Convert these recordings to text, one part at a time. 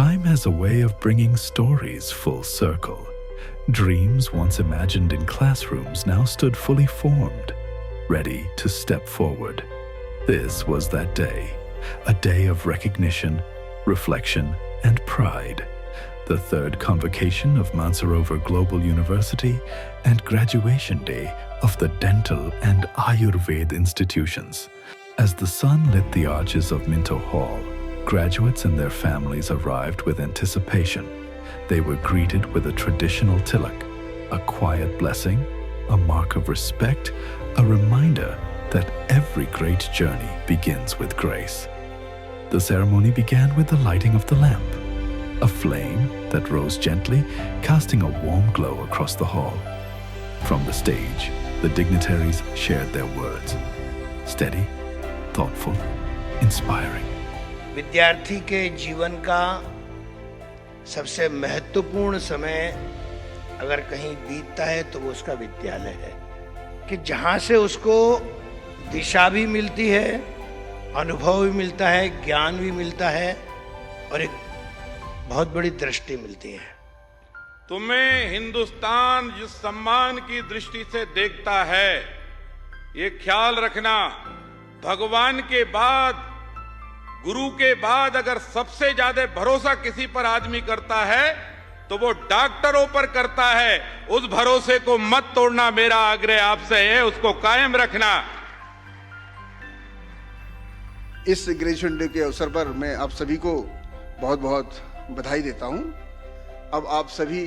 Time has a way of bringing stories full circle. Dreams once imagined in classrooms now stood fully formed, ready to step forward. This was that day, a day of recognition, reflection, and pride. The third convocation of Mansarovar Global University and graduation day of the dental and Ayurveda institutions. As the sun lit the arches of Minto Hall, graduates and their families arrived with anticipation. They were greeted with a traditional tilak, a quiet blessing, a mark of respect, a reminder that every great journey begins with grace. The ceremony began with the lighting of the lamp, a flame that rose gently, casting a warm glow across the hall. From the stage, the dignitaries shared their words, steady, thoughtful, inspiring. विद्यार्थी के जीवन का सबसे महत्वपूर्ण समय अगर कहीं बीतता है तो वो उसका विद्यालय है, कि जहाँ से उसको दिशा भी मिलती है, अनुभव भी मिलता है, ज्ञान भी मिलता है और एक बहुत बड़ी दृष्टि मिलती है। तुम्हें हिंदुस्तान जिस सम्मान की दृष्टि से देखता है, ये ख्याल रखना, भगवान के बाद, गुरु के बाद अगर सबसे ज्यादा भरोसा किसी पर आदमी करता है तो वो डॉक्टरों पर करता है। उस भरोसे को मत तोड़ना, मेरा आग्रह आपसे है, उसको कायम रखना। इस ग्रेजुएशन डे के अवसर पर मैं आप सभी को बहुत बहुत बधाई देता हूं। अब आप सभी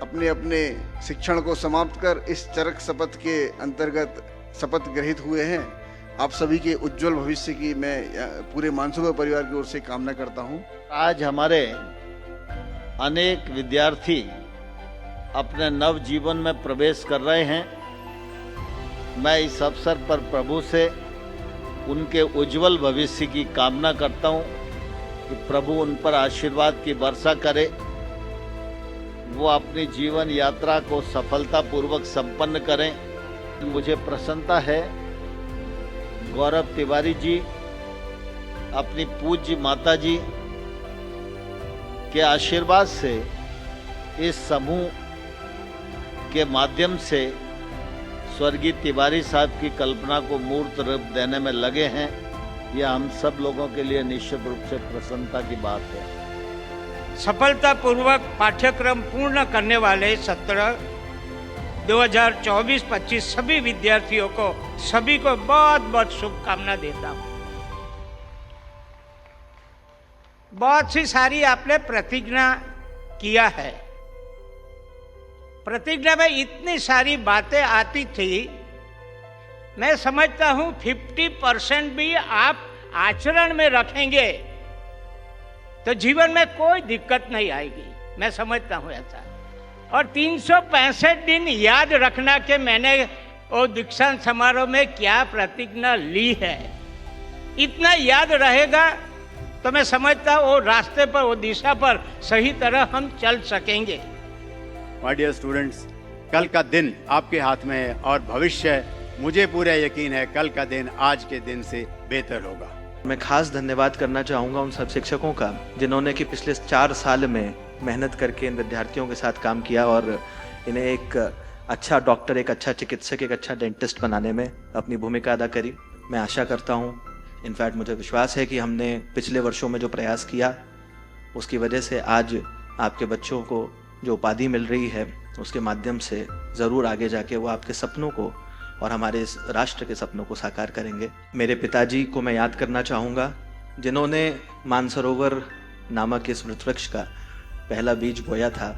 अपने अपने शिक्षण को समाप्त कर इस चरक शपथ के अंतर्गत शपथ ग्रहित हुए हैं। आप सभी के उज्जवल भविष्य की मैं पूरे मानसरोवर परिवार की ओर से कामना करता हूं। आज हमारे अनेक विद्यार्थी अपने नव जीवन में प्रवेश कर रहे हैं। मैं इस अवसर पर प्रभु से उनके उज्जवल भविष्य की कामना करता हूं कि प्रभु उन पर आशीर्वाद की वर्षा करे, वो अपनी जीवन यात्रा को सफलतापूर्वक संपन्न करें। मुझे प्रसन्नता है गौरव तिवारी जी अपनी पूज्य माता जी के आशीर्वाद से इस समूह के माध्यम से स्वर्गीय तिवारी साहब की कल्पना को मूर्त रूप देने में लगे हैं। यह हम सब लोगों के लिए निश्चित रूप से प्रसन्नता की बात है। सफलतापूर्वक पाठ्यक्रम पूर्ण करने वाले सत्र 2024-25 सभी विद्यार्थियों को, सभी को बहुत बहुत शुभकामना देता हूं। बहुत सी सारी आपने प्रतिज्ञा किया है। प्रतिज्ञा में इतनी सारी बातें आती थी, मैं समझता हूं 50% भी आप आचरण में रखेंगे तो जीवन में कोई दिक्कत नहीं आएगी। मैं समझता हूं ऐसा। और 365 दिन याद रखना कि मैंने वो दीक्षांत समारोह में क्या प्रतिज्ञा ली है, इतना याद रहेगा तो मैं समझता हूँ वो रास्ते पर, वो दिशा पर सही तरह हम चल सकेंगे। माय डियर स्टूडेंट्स, कल का दिन आपके हाथ में है और भविष्य, मुझे पूरा यकीन है, कल का दिन आज के दिन से बेहतर होगा। मैं खास धन्यवाद करना चाहूँगा उन सब शिक्षकों का जिन्होंने कि पिछले 4 साल में मेहनत करके इन विद्यार्थियों के साथ काम किया और इन्हें एक अच्छा डॉक्टर, एक अच्छा चिकित्सक, एक अच्छा डेंटिस्ट बनाने में अपनी भूमिका अदा करी। मैं आशा करता हूँ, इनफैक्ट मुझे विश्वास है कि हमने पिछले वर्षों में जो प्रयास किया उसकी वजह से आज आपके बच्चों को जो उपाधि मिल रही है उसके माध्यम से ज़रूर आगे जाके वो आपके सपनों को और हमारे इस राष्ट्र के सपनों को साकार करेंगे। मेरे पिताजी को मैं याद करना चाहूँगा जिन्होंने मानसरोवर नामक इस वृक्षवृक्ष का पहला बीज बोया था।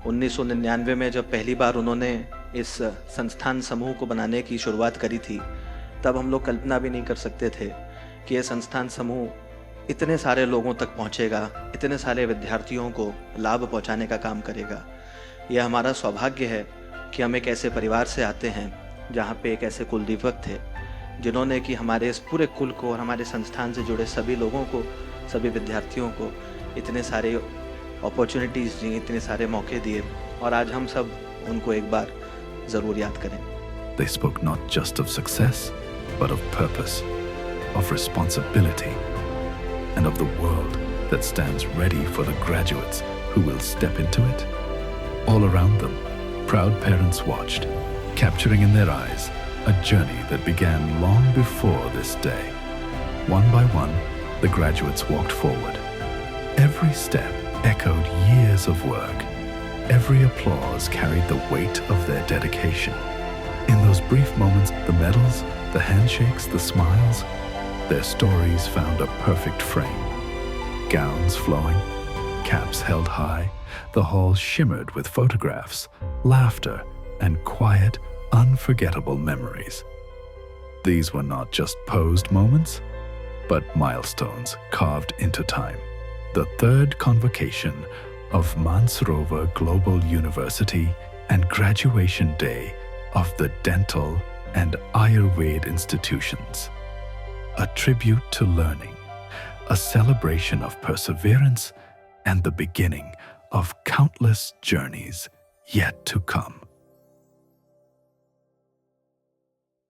1999 में जब पहली बार उन्होंने इस संस्थान समूह को बनाने की शुरुआत करी थी, तब हम लोग कल्पना भी नहीं कर सकते थे कि यह संस्थान समूह इतने सारे लोगों तक पहुंचेगा, इतने सारे विद्यार्थियों को लाभ पहुंचाने का काम करेगा। यह हमारा सौभाग्य है कि हम एक ऐसे परिवार से आते हैं जहां पे एक ऐसे कुलदीपक थे जिन्होंने कि हमारे इस पूरे कुल को और हमारे संस्थान से जुड़े सभी लोगों को, सभी विद्यार्थियों को इतने सारे अपॉर्चुनिटीज़ दी, इतने सारे मौके दिए और आज हम सब उनको एक बार ज़रूर याद करें। They spoke not just of success, but of purpose, of responsibility, and of the world that stands ready for the graduates who will step into it. All around them, proud parents watched, capturing in their eyes a journey that began long before this day. One by one, the graduates walked forward. Every step echoed years of work. Every applause carried the weight of their dedication. In those brief moments, the medals, the handshakes, the smiles, their stories found a perfect frame. Gowns flowing, caps held high, the hall shimmered with photographs, laughter, and quiet, unforgettable memories. These were not just posed moments, but milestones carved into time. The third convocation of Mansarovar Global University and graduation day of the dental and Ayurveda institutions. A tribute to learning, a celebration of perseverance, and the beginning of countless journeys yet to come.